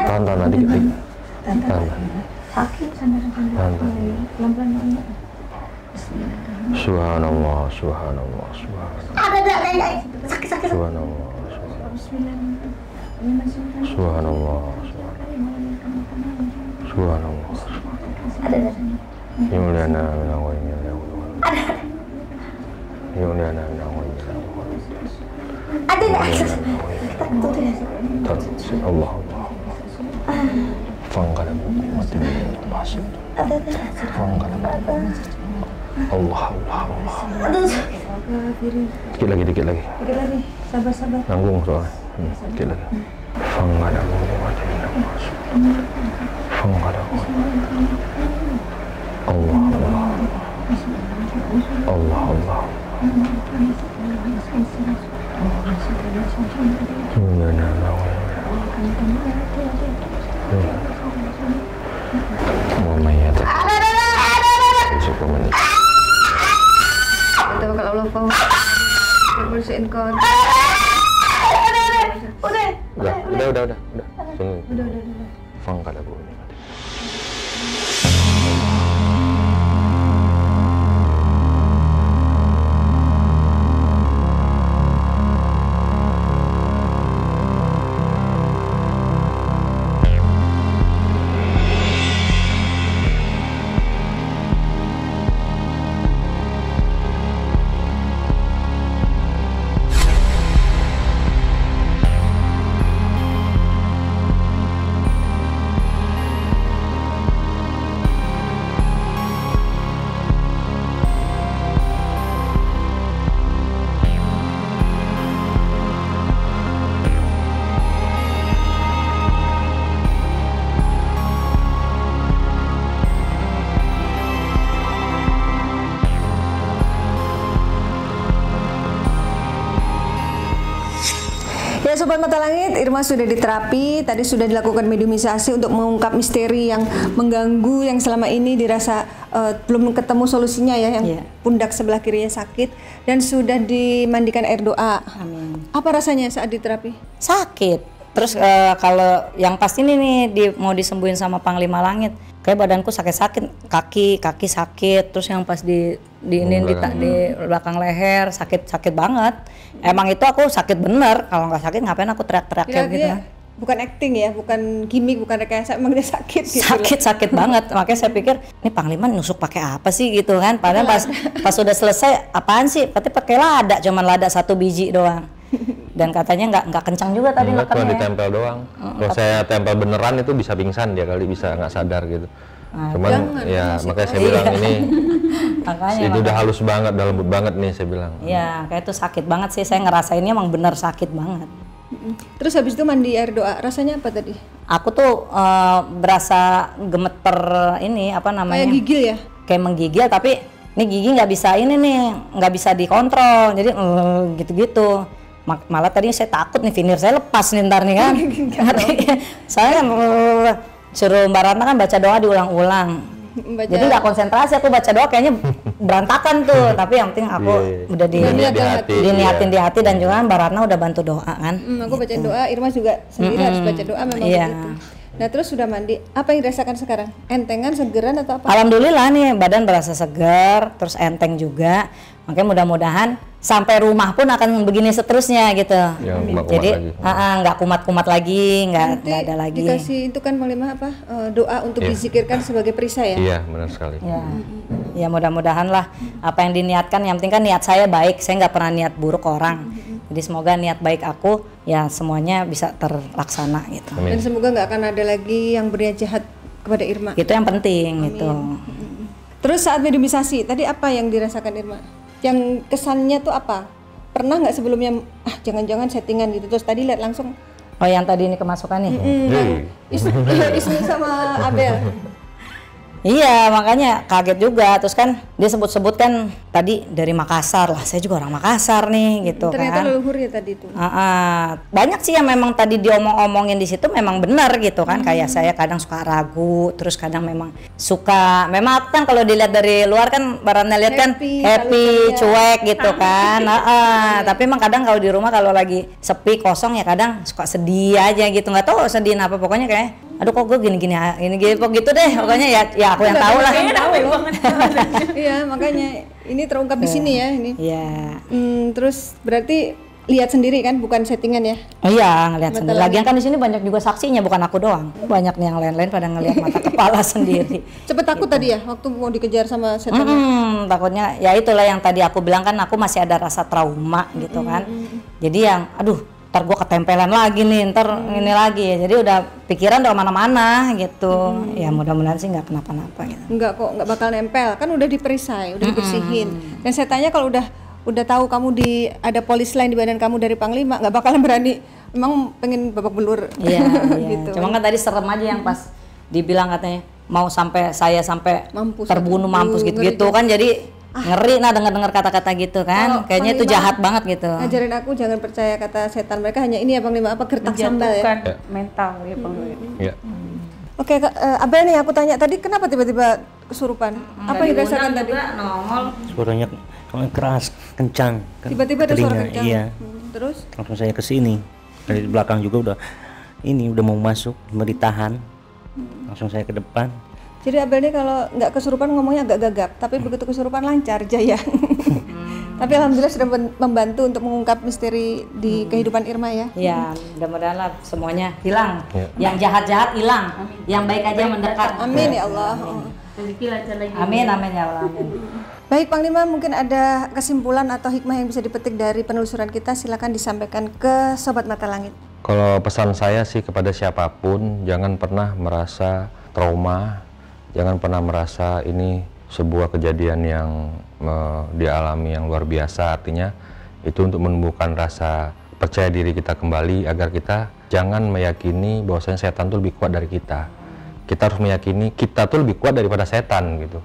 Tahan dikit. Tahan. Sakit sandaran. Pelan-pelan. Subhanallah. Bismillahirrahmanirrahim. Subhanallah. Yuliana Allah. Fangkal mati masuk. Fangkal. Allah. Dikit lagi. Sabar. Nanggung soalnya. Dikit lagi. Fangkal mati masuk. Fangkal. Allah. Tawakkal Allah fahum. Bersihin kon. Udah. Tunggu. Udah. Fangkal aku ini. Ya Sobat Mata Langit, Irma sudah diterapi, tadi sudah dilakukan mediumisasi untuk mengungkap misteri yang mengganggu yang selama ini dirasa belum ketemu solusinya ya, yang pundak sebelah kirinya sakit dan sudah dimandikan air doa. Amin. Apa rasanya saat diterapi? Sakit. Terus kalau yang pasti ini nih mau disembuhin sama Panglima Langit, kayak badanku sakit-sakit, kaki sakit, terus yang pas di belakang leher sakit banget. Emang itu aku sakit bener, kalau nggak sakit ngapain aku teriak-teriak kayak gitu. Bukan acting ya, bukan gimmick, bukan rekayasa, emang dia sakit gitu. Sakit banget, makanya saya pikir ini Panglima nusuk pakai apa sih gitu kan. Padahal pas sudah selesai, apaan sih? Tapi pakai lada, cuman lada 1 biji doang. Dan katanya nggak kencang juga tadi Enggak, cuma nekennya. ditempel doang. Kalau saya tempel beneran itu bisa pingsan dia kali, bisa nggak sadar gitu. Cuman ya makanya saya bilang ini Makanya itu udah halus banget, udah lembut banget nih saya bilang. Iya, kayak itu sakit banget sih. Saya ngerasainnya emang bener sakit banget. Terus habis itu mandi air doa, rasanya apa tadi? Aku tuh berasa gemeter ini apa namanya? Kayak gigil ya? Kayak menggigil, tapi ini gigi nggak bisa nggak bisa dikontrol. Jadi gitu-gitu. Malah tadi saya takut nih finir saya lepas nih ntar nih kan. Saya kan suruh Mbak Ratna kan baca doa diulang-ulang. Jadi nggak konsentrasi, aku baca doa kayaknya berantakan tuh. Tapi yang penting aku udah diniatin di hati dan juga Mbak Ratna udah bantu doa kan. Aku bacain doa, Irma juga sendiri harus baca doa memang begitu. Nah terus sudah mandi, apa yang dirasakan sekarang? Entengan, segeran atau apa? Alhamdulillah nih badan berasa segar, terus enteng juga. Makanya mudah-mudahan sampai rumah pun akan begini seterusnya gitu. Ya, jadi nggak kumat-kumat lagi, nggak ada lagi. Dikasih itu kan Panglima apa doa untuk dizikirkan sebagai perisai ya? Iya benar sekali. Ya mudah-mudahan lah apa yang diniatkan, yang penting kan niat saya baik, saya nggak pernah niat buruk ke orang. Jadi semoga niat baik aku ya semuanya bisa terlaksana gitu. Dan semoga nggak akan ada lagi yang berniat jahat kepada Irma. Itu yang penting gitu. Terus saat mediumisasi tadi apa yang dirasakan Irma? Yang kesannya tuh apa? Pernah nggak sebelumnya jangan-jangan settingan gitu, terus tadi lihat langsung? Oh yang tadi ini kemasukan nih? Ismi sama Abel. Iya makanya kaget juga, terus kan dia sebut-sebut kan tadi dari Makassar lah, saya juga orang Makassar nih gitu. Ternyata kan. leluhur ya tadi itu. Banyak sih yang memang tadi diomong-omongin di situ memang benar gitu kan. Kayak saya kadang suka ragu, terus kadang memang suka, memang aku kan kalau dilihat dari luar kan barangnya lihat kan happy, cuek gitu kan. Tapi emang kadang kalau di rumah kalau lagi sepi kosong ya kadang suka sedih aja gitu, nggak tahu sedih apa, pokoknya kayak aduh kok gue gini gitu deh pokoknya ya aku yang tahu lah. Iya makanya ini terungkap di sini ya ini. Iya. Terus berarti lihat sendiri kan, bukan settingan ya? Iya ngelihat sendiri. Lagian kan di sini banyak juga saksinya, bukan aku doang. Banyak nih yang lain-lain pada ngelihat mata kepala sendiri. Cepet takut tadi ya waktu mau dikejar sama setan? Takutnya ya itulah yang tadi aku bilang kan, aku masih ada rasa trauma gitu kan. Jadi yang aduh ntar gue ketempelan lagi nih, ntar ini lagi ya. Jadi udah pikiran udah mana-mana gitu. Ya mudah-mudahan sih nggak kenapa-napa gitu. Enggak kok, nggak bakal nempel. Kan udah diperisai, udah dibersihin. Dan saya tanya kalau udah tahu kamu ada polis lain di badan kamu dari Panglima, nggak bakalan berani. Emang pengen babak belur. Iya. Gitu. Cuma kan tadi serem aja yang pas dibilang katanya mau sampai mampus, terbunuh mampus gitu-gitu kan, jadi ngeri dengar kata-kata gitu kan. Kayaknya itu jahat banget gitu. Ngajarin aku jangan percaya kata setan, mereka hanya ini ya Panglima, apa gertak sambal ya? Mental ya Panglima. Iya. Oke, Abel nih aku tanya tadi kenapa tiba-tiba kesurupan? Apa yang dirasakan tadi? Suaranya keras, kencang. Tiba-tiba ada suara kencang. Iya. Terus? Langsung saya ke sini. Dari belakang juga udah mau masuk, mau ditahan. Langsung saya ke depan. Jadi Abel nih kalau nggak kesurupan ngomongnya agak gagap, tapi begitu kesurupan lancar jaya. Tapi alhamdulillah sudah membantu untuk mengungkap misteri di kehidupan Irma ya. Iya, mudah-mudahan lah semuanya hilang. Yang jahat-jahat hilang, yang baik aja mendekat. Amin ya Allah. Amin ya Allah. Amin. Baik Panglima, mungkin ada kesimpulan atau hikmah yang bisa dipetik dari penelusuran kita, silakan disampaikan ke Sobat Mata Langit. Kalau pesan saya sih kepada siapapun, jangan pernah merasa trauma, jangan pernah merasa ini sebuah kejadian yang dialami yang luar biasa. Artinya itu untuk menumbuhkan rasa percaya diri kita kembali, agar kita jangan meyakini bahwasanya setan itu lebih kuat dari kita. Kita harus meyakini kita tuh lebih kuat daripada setan gitu.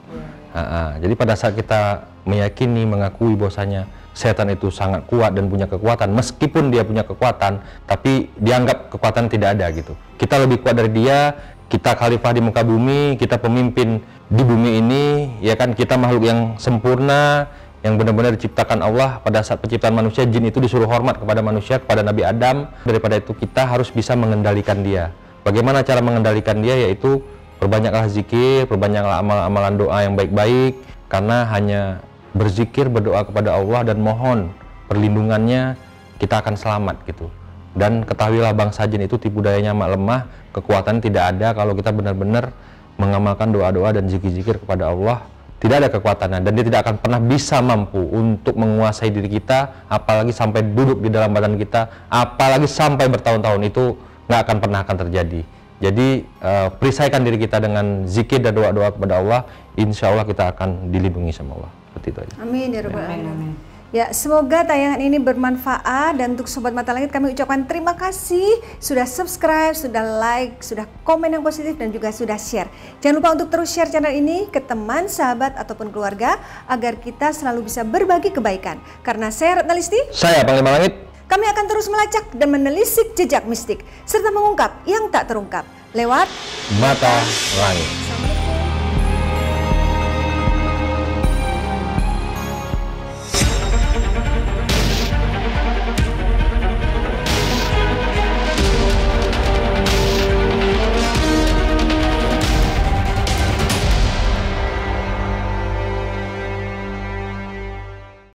Jadi pada saat kita meyakini, mengakui bahwasanya setan itu sangat kuat dan punya kekuatan, meskipun dia punya kekuatan tapi dianggap kekuatan tidak ada gitu. Kita lebih kuat dari dia, kita khalifah di muka bumi, kita pemimpin di bumi ini, ya kan, kita makhluk yang sempurna, yang benar-benar diciptakan Allah. Pada saat penciptaan manusia, jin itu disuruh hormat kepada manusia, kepada Nabi Adam. Daripada itu kita harus bisa mengendalikan dia. Bagaimana cara mengendalikan dia? Yaitu Perbanyaklah zikir, perbanyaklah amalan doa yang baik-baik, karena hanya berzikir, berdoa kepada Allah dan mohon perlindungannya, kita akan selamat gitu. Dan ketahuilah bangsa jin itu tipu dayanya amat lemah, kekuatan tidak ada kalau kita benar-benar mengamalkan doa-doa dan zikir-zikir kepada Allah. Tidak ada kekuatannya dan dia tidak akan pernah bisa mampu untuk menguasai diri kita, apalagi sampai duduk di dalam badan kita, apalagi sampai bertahun-tahun, itu nggak akan pernah akan terjadi. Jadi perisaikan diri kita dengan zikir dan doa-doa kepada Allah, insya Allah kita akan dilindungi sama Allah. Seperti itu aja. Amin ya rabbal alamin. Ya, semoga tayangan ini bermanfaat, dan untuk Sobat Mata Langit kami ucapkan terima kasih sudah subscribe, sudah like, sudah komen yang positif, dan juga sudah share. Jangan lupa untuk terus share channel ini ke teman, sahabat, ataupun keluarga agar kita selalu bisa berbagi kebaikan. Karena saya Ratna Listi, Saya Panglima Langit. kami akan terus melacak dan menelisik jejak mistik serta mengungkap yang tak terungkap lewat Mata Langit.